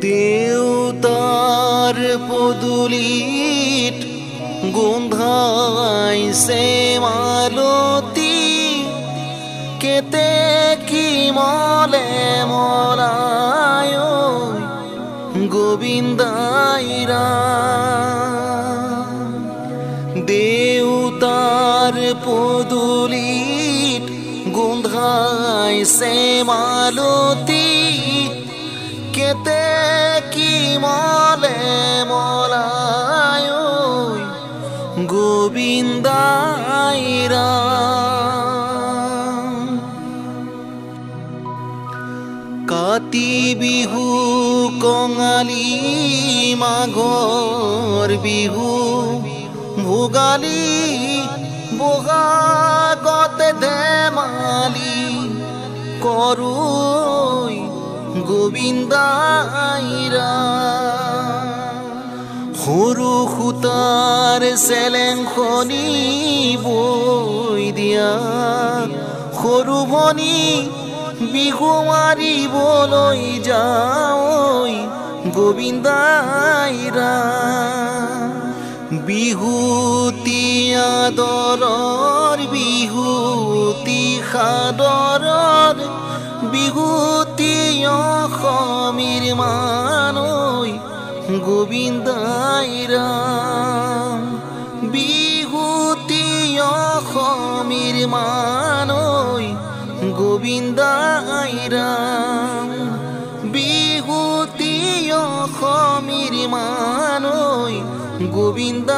দেউতার পদুলিত গোন্ধাইছে মালতী কেতে কি মলে মলায় গোবিন্দাইরা দেউতার পদুলিত গোন্ধাইছে মালতী কেতে কি মলে মলায় গোবিন্দাইরা কাতি বিহু কঙালী মাঘৰ বিহু ভোগালী বহাগতে ধেমালি কৰোঁ গোবিন্দাইৰা সৰু সূতাৰ চেলেংখনি বৈ দিয়া সৰু ভনী বিহু মাৰিবলৈ যাওঁ গোবিন্দাইৰা বিহুতি আদৰৰ বিহুতি সাদৰৰ বিহুতি অসমীৰ মানৈ গোবিন্দাইৰা বিহুতি অসমীৰ মানৈ গোবিন্দাইৰা বিহুতি অসমীৰ মানৈ গোবিন্দাইৰা।